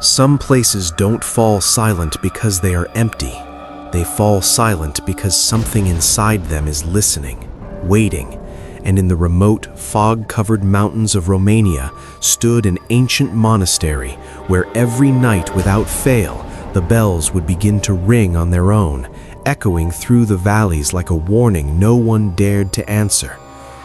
Some places don't fall silent because they are empty. They fall silent because something inside them is listening, waiting, and in the remote, fog-covered mountains of Romania stood an ancient monastery where every night without fail, the bells would begin to ring on their own, echoing through the valleys like a warning no one dared to answer.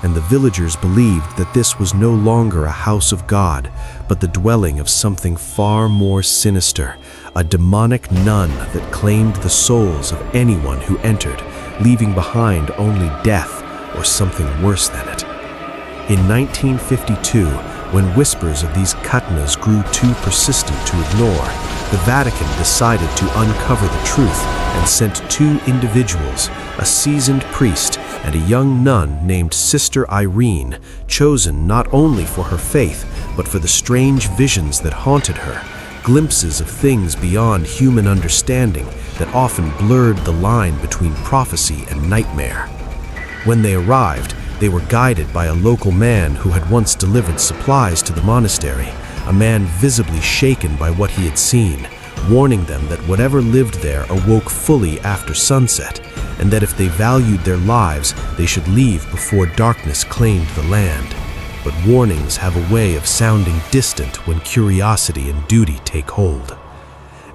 And the villagers believed that this was no longer a house of God, but the dwelling of something far more sinister, a demonic nun that claimed the souls of anyone who entered, leaving behind only death or something worse than it. In 1952, when whispers of these katanas grew too persistent to ignore, the Vatican decided to uncover the truth and sent two individuals, a seasoned priest and a young nun named Sister Irene, chosen not only for her faith, but for the strange visions that haunted her, glimpses of things beyond human understanding that often blurred the line between prophecy and nightmare. When they arrived, they were guided by a local man who had once delivered supplies to the monastery, a man visibly shaken by what he had seen, warning them that whatever lived there awoke fully after sunset, and that if they valued their lives, they should leave before darkness claimed the land. But warnings have a way of sounding distant when curiosity and duty take hold.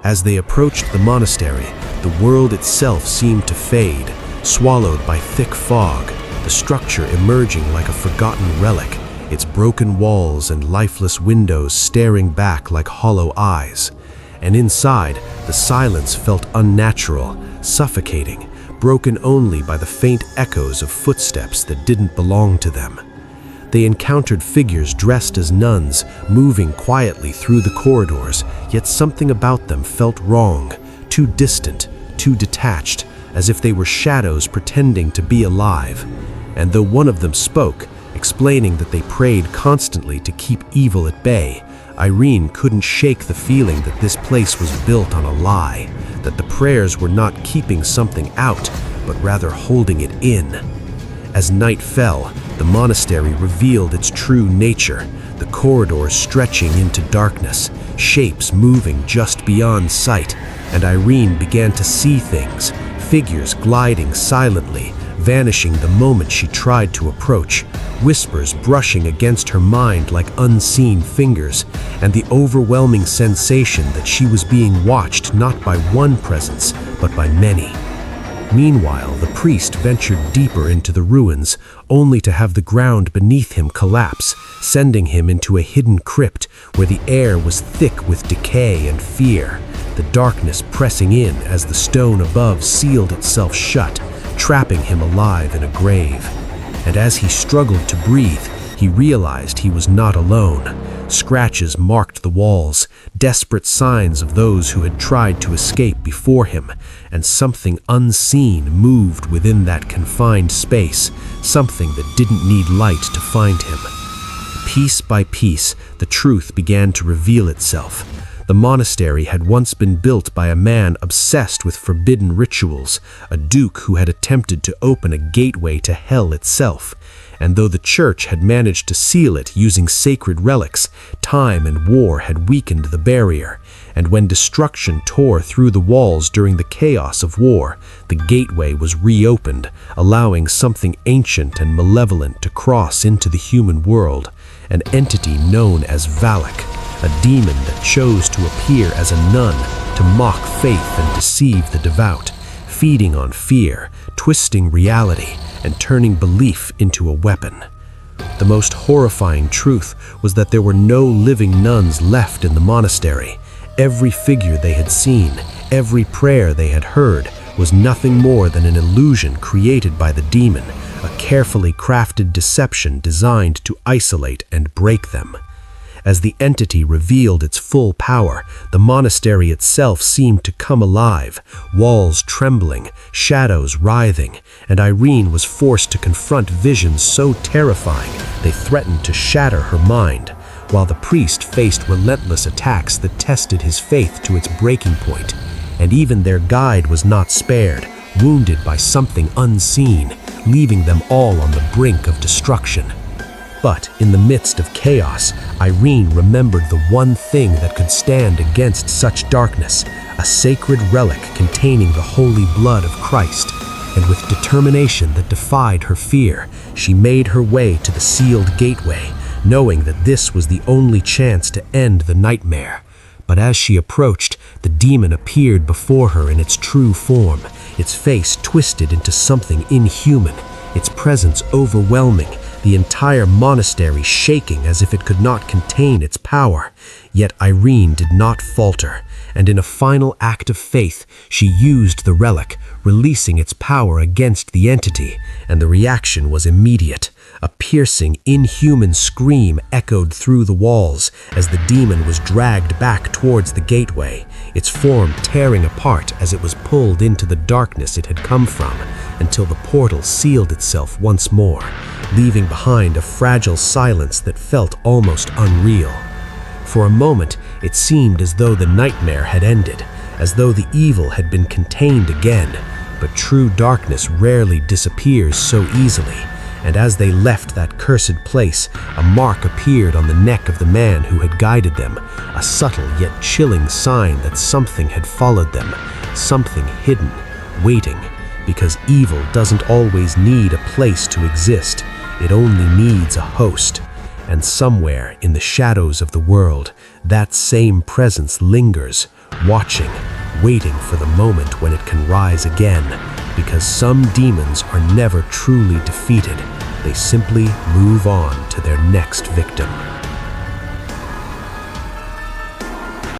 As they approached the monastery, the world itself seemed to fade, swallowed by thick fog, the structure emerging like a forgotten relic, its broken walls and lifeless windows staring back like hollow eyes. And inside, the silence felt unnatural, suffocating, broken only by the faint echoes of footsteps that didn't belong to them. They encountered figures dressed as nuns, moving quietly through the corridors, yet something about them felt wrong, too distant, too detached, as if they were shadows pretending to be alive. And though one of them spoke, explaining that they prayed constantly to keep evil at bay, Irene couldn't shake the feeling that this place was built on a lie, that the prayers were not keeping something out, but rather holding it in. As night fell, the monastery revealed its true nature, the corridors stretching into darkness, shapes moving just beyond sight, and Irene began to see things, figures gliding silently, vanishing the moment she tried to approach, whispers brushing against her mind like unseen fingers, and the overwhelming sensation that she was being watched not by one presence, but by many. Meanwhile, the priest ventured deeper into the ruins, only to have the ground beneath him collapse, sending him into a hidden crypt where the air was thick with decay and fear, the darkness pressing in as the stone above sealed itself shut, trapping him alive in a grave. And as he struggled to breathe, he realized he was not alone. Scratches marked the walls, desperate signs of those who had tried to escape before him, and something unseen moved within that confined space, something that didn't need light to find him. Piece by piece, the truth began to reveal itself. The monastery had once been built by a man obsessed with forbidden rituals, a duke who had attempted to open a gateway to hell itself. And though the church had managed to seal it using sacred relics, time and war had weakened the barrier. And when destruction tore through the walls during the chaos of war, the gateway was reopened, allowing something ancient and malevolent to cross into the human world, an entity known as Valak, a demon that chose to appear as a nun to mock faith and deceive the devout, feeding on fear, twisting reality, and turning belief into a weapon. The most horrifying truth was that there were no living nuns left in the monastery. Every figure they had seen, every prayer they had heard, was nothing more than an illusion created by the demon, a carefully crafted deception designed to isolate and break them. As the entity revealed its full power, the monastery itself seemed to come alive, walls trembling, shadows writhing, and Irene was forced to confront visions so terrifying they threatened to shatter her mind, while the priest faced relentless attacks that tested his faith to its breaking point. And even their guide was not spared, wounded by something unseen, leaving them all on the brink of destruction. But in the midst of chaos, Irene remembered the one thing that could stand against such darkness, a sacred relic containing the holy blood of Christ. And with determination that defied her fear, she made her way to the sealed gateway, knowing that this was the only chance to end the nightmare. But as she approached, the demon appeared before her in its true form, its face twisted into something inhuman, its presence overwhelming, the entire monastery shaking as if it could not contain its power. Yet Irene did not falter, and in a final act of faith, she used the relic, releasing its power against the entity, and the reaction was immediate. A piercing, inhuman scream echoed through the walls as the demon was dragged back towards the gateway, its form tearing apart as it was pulled into the darkness it had come from, until the portal sealed itself once more, leaving behind a fragile silence that felt almost unreal. For a moment, it seemed as though the nightmare had ended, as though the evil had been contained again, but true darkness rarely disappears so easily. And as they left that cursed place, a mark appeared on the neck of the man who had guided them, a subtle yet chilling sign that something had followed them, something hidden, waiting, because evil doesn't always need a place to exist, it only needs a host. And somewhere in the shadows of the world, that same presence lingers, watching, waiting for the moment when it can rise again, because some demons are never truly defeated. They simply move on to their next victim.